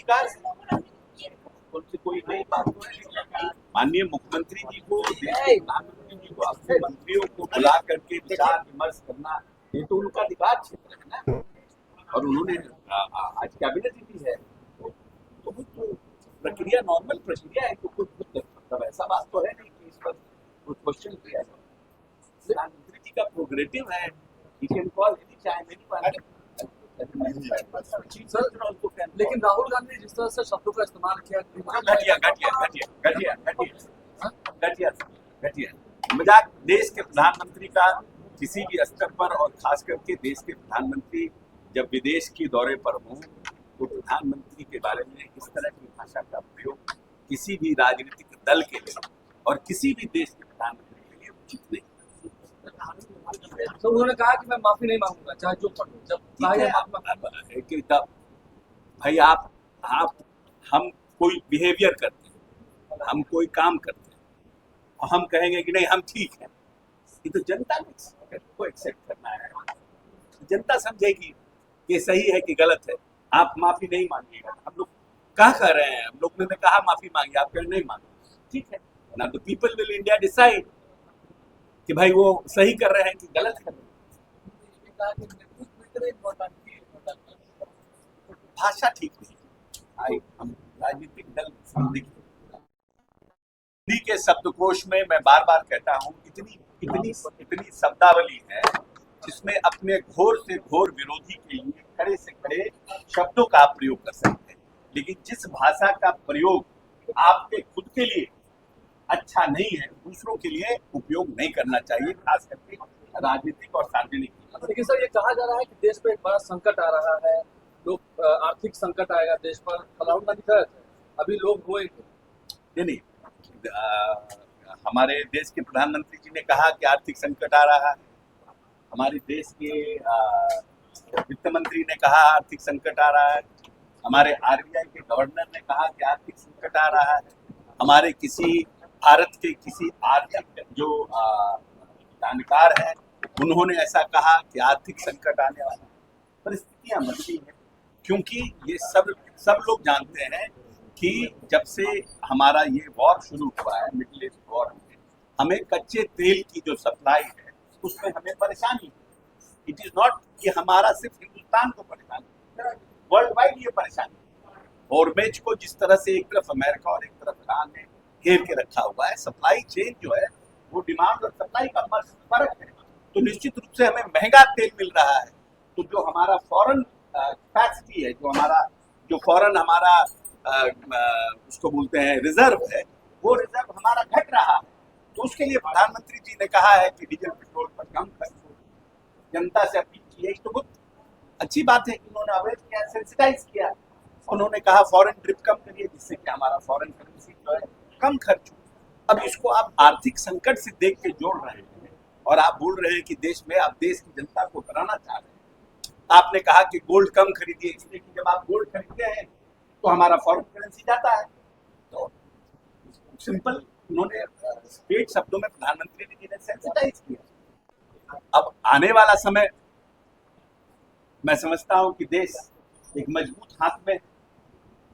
अधिकार से उनसे कोई नई बात नहीं। माननीय मुख्यमंत्री जी को, देश के प्रधानमंत्री जी को, अपने मंत्रियों को बुला करके विचार विमर्श करना, ये तो उनका अधिकार क्षेत्र है ना। और उन्होंने आज कैबिनेट दी है, तो वो तो प्रक्रिया नॉर्मल प्रक्रिया है। तो कुछ मतलब ऐसा बात तो है नहीं कि इस पर कुछ क्वेश्चन किया जाए। प्रधानमंत्री जी का प्रोग्रेटिव है, he can call any time, anyone. लेकिन राहुल गांधी जिस तरह से शब्दों का इस्तेमाल किया, घटिया मजाक। देश के प्रधानमंत्री का किसी भी स्तर पर, और खास करके देश के प्रधानमंत्री जब विदेश के दौरे पर हों, तो प्रधानमंत्री के बारे में इस तरह की भाषा का प्रयोग किसी भी राजनीतिक दल के लिए और किसी भी देश के प्रधानमंत्री के लिए उचित नहीं। तो उन्होंने कहा कि मैं माफी नहीं मांगूंगा चाहे जो पढ़ो। जब भाई आप हम कोई बिहेवियर करते हैं, हम कोई काम करते हैं और हम कहेंगे कि नहीं हम ठीक हैं, ये तो जनता को एक्सेप्ट करना है। जनता समझेगी कि सही है कि गलत है। आप माफी नहीं मांगिएगा, हम लोग क्या कर रहे हैं, हम लोग ने कहा माफी मांगी, आप कहें नहीं मांगे, ठीक है ना। तो पीपल विल इंडिया डिसाइड कि भाई वो सही कर रहे हैं कि गलत कर रहे हैं। भाषा ठीक नहीं। हम राजनीतिक दल हिंदी के शब्दकोश में मैं बार बार कहता हूँ, इतनी शब्दावली है जिसमें अपने घोर से घोर विरोधी के लिए खड़े से खड़े शब्दों का आप प्रयोग कर सकते हैं। लेकिन जिस भाषा का प्रयोग आपके खुद के लिए अच्छा नहीं है, दूसरों के लिए उपयोग नहीं करना चाहिए, खास करके राजनीतिक और सार्वजनिक। लेकिन सर ये कहा जा रहा है कि देश पे एक बड़ा संकट आ रहा है, लोग आर्थिक संकट आएगा देश पर। राहुल गांधी कह रहे थे अभी लोग रोएंगे। नहीं, हमारे देश के प्रधानमंत्री जी ने कहा कि आर्थिक संकट आ रहा है। हमारे देश के वित्त मंत्री ने कहा आर्थिक संकट आ रहा है। हमारे आरबीआई के गवर्नर ने कहा कि आर्थिक संकट आ रहा है। हमारे भारत के किसी आर्थिक जो जानकार हैं, उन्होंने ऐसा कहा कि आर्थिक संकट आने वाला है। परिस्थितियां बदली हैं, क्योंकि ये सब लोग जानते हैं कि जब से हमारा ये वॉर शुरू हुआ है, मिडिल ईस्ट वॉर में, हमें कच्चे तेल की जो सप्लाई है उसमें हमें परेशानी है। इट इज नॉट कि हमारा सिर्फ हिंदुस्तान को परेशानी है, वर्ल्ड वाइड ये परेशानी है। हॉर्मुज़ को जिस तरह से एक तरफ अमेरिका और एक तरफ ईरान ने घेर के रखा हुआ है, सप्लाई चेन जो है वो डिमांड और सप्लाई का फर्क है, तो निश्चित रूप से हमें महंगा तेल मिल रहा है। तो जो हमारा फॉरेन कैपेसिटी है, जो फॉरेन हमारा उसको बोलते हैं रिजर्व है, वो रिजर्व हमारा घट रहा है। तो उसके लिए प्रधानमंत्री जी ने कहा है कि डीजल पेट्रोल पर कम खर्च हो, जनता से अपील की है। तो बहुत अच्छी बात है कि उन्होंने अवेयर किया, सेंसिटाइज किया। उन्होंने कहा फॉरेन ट्रिप कम करिए, जिससे कि हमारा फॉरेन करेंसी जो है कम खर्च हो। अब इसको आप आर्थिक संकट से देख के जोड़ रहे हैं और आप बोल रहे हैं कि देश में आप देश की जनता को डराना चाह रहे हैं। आपने कहा कि गोल्ड कम खरीदिए, इसलिए कि जब आप गोल्ड खरीदते हैं तो हमारा फॉरेन करेंसी जाता है। तो सिंपल उन्होंने स्ट्रेट शब्दों में प्रधानमंत्री जी ने सेंसिटाइज किया। अब आने वाला समय मैं समझता हूं कि देश एक मजबूत हाथ में,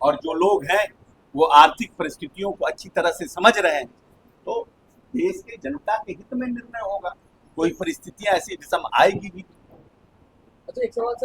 और जो लोग हैं वो आर्थिक परिस्थितियों को अच्छी तरह से समझ रहे हैं, तो देश के जनता के हित में निर्णय होगा। कोई परिस्थितियां ऐसी विषम आएगी भी। अच्छा, एक सवाल